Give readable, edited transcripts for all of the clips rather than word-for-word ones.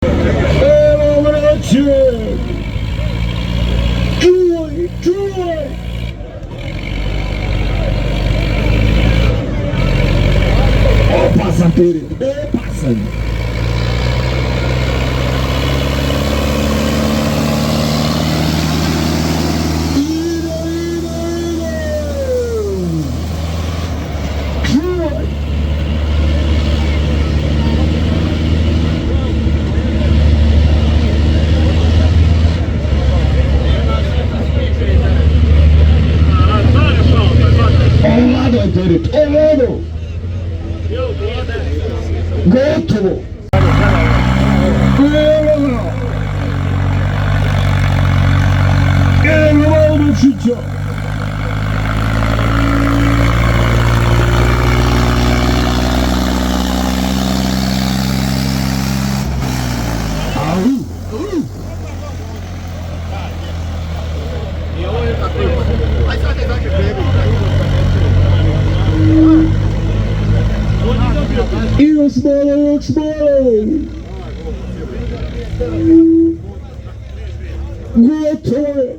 Evo vraće! Čuvaj, čuvaj! Opasan teren, opasan! Ovladao je teret, ovladao! Gotovo! Evo ga! Evo Valbučića! Još malo, još malo! Gotovo je!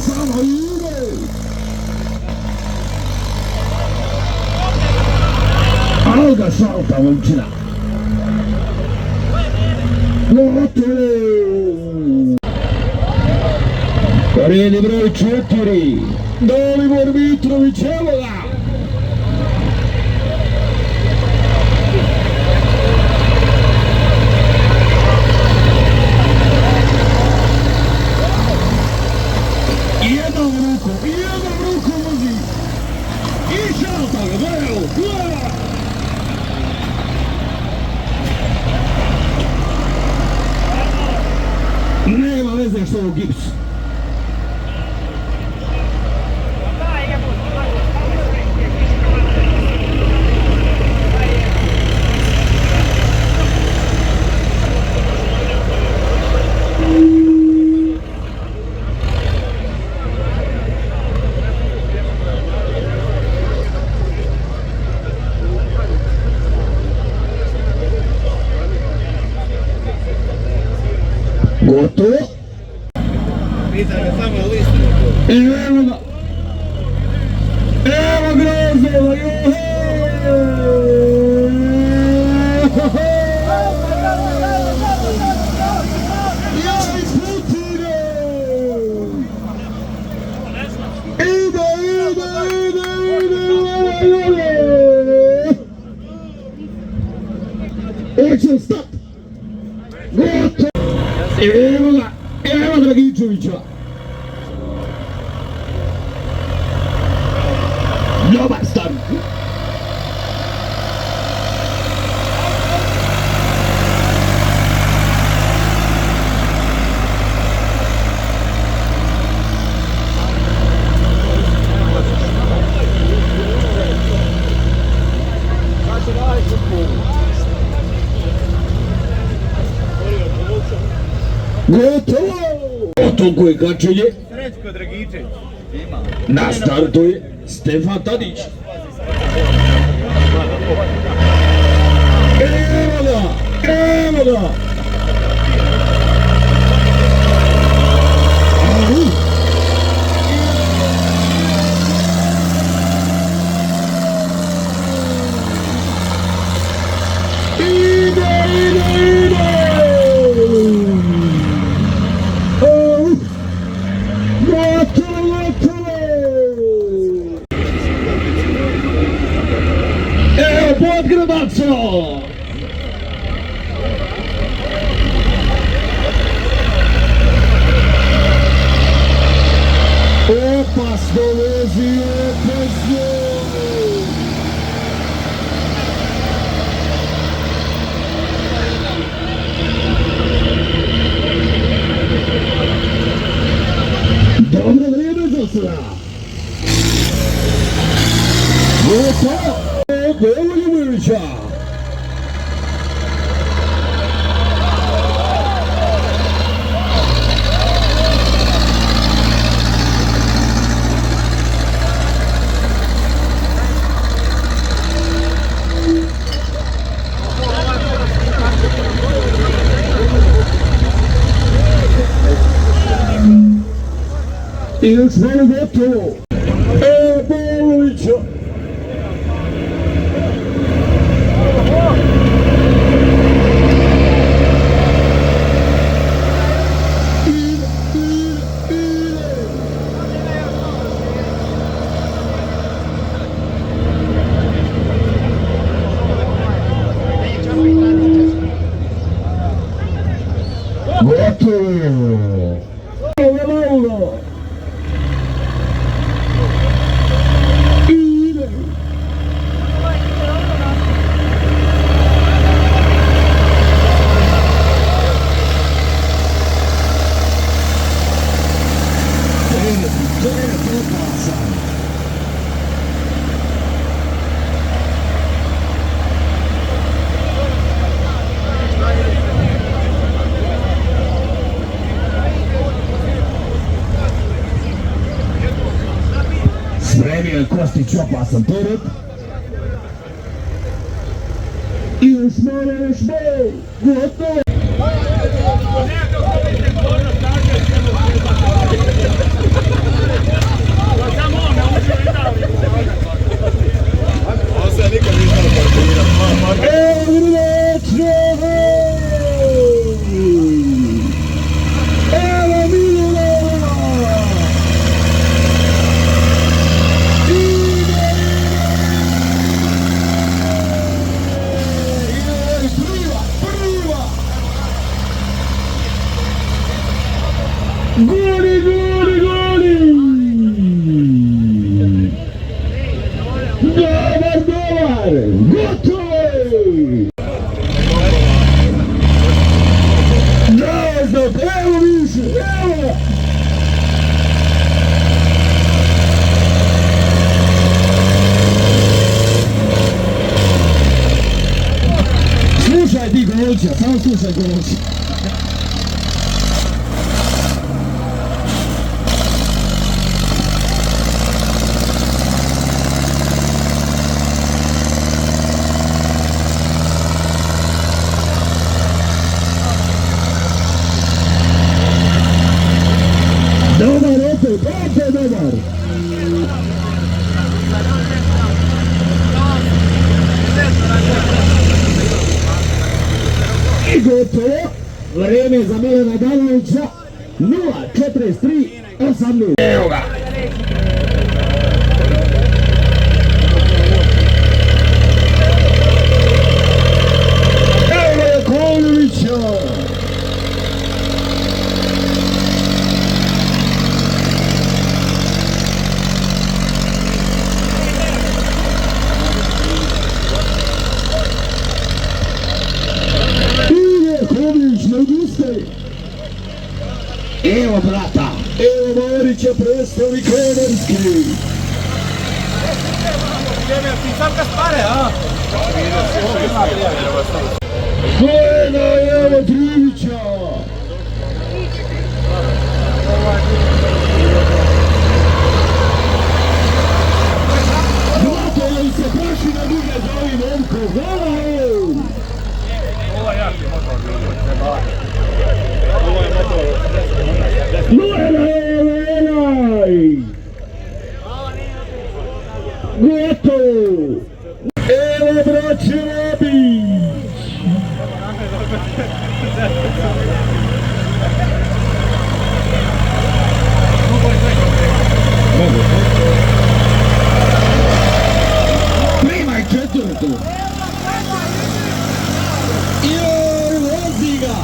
Samo ide! Al ga salta, momčina! Gotovo! Red broj 4! Dalibor Mitrović, evo ga! Jednom rukom vozi i šalta ga, evo, glava! Nema veze što je u gips. Gotovo. Evo ga. Evo Grozova, Jaj Putine! Ide! Hoće stat! Gotovo! Evo Dragičevića! Dobar start! Gotovo! Otonko je kačenje. Srećko Dragičević. Na startu je Stefan Tadić. Evo ga! Evo ga! Ide! Podgrbaco! Isla. Gotovo, Goljevića. I još malo gotovo. Evo Pavlovića. Gotovo. Evo Spremio je Kostić opasan teret. I još malo, gotovo. Goli! Dobar! Gotovo! Nazad, evo više, evo! Slušaj ti Golća, samo slušaj Golća. Dobar, opet dobar. I gotovo. Vrijeme za Milana Danovića. 0:43:18. Evo ga. Evo je Koljevića. Evo brata, evo Marića, predstavnik Kremerski. Gledaj, evo Trivića. Brate, ali se praši na druge za ovim momkom, gledaj! Ovo je jaki motor, ovo je motor. Gotovo! Evo braće Rabić! Primaj četvrtu! Joj, vozi ga!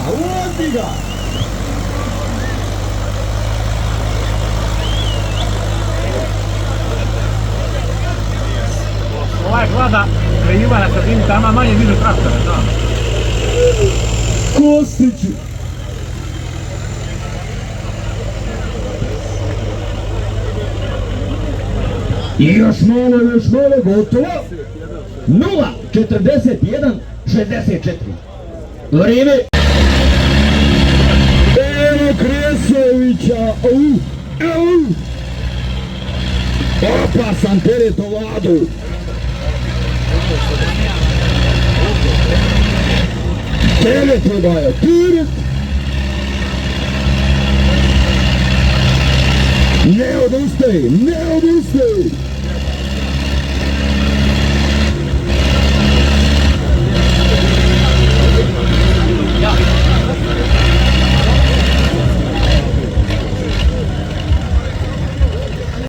Ovaj glada krejiva na sredini, tamo manje nižu traktore, znam. Kostiću! I još malo, gotovo. 0:41:64. Vrijeme. Evo Kresovića. Opasan teret u Vladu. Teret trebajo, teret. Ne odustaj.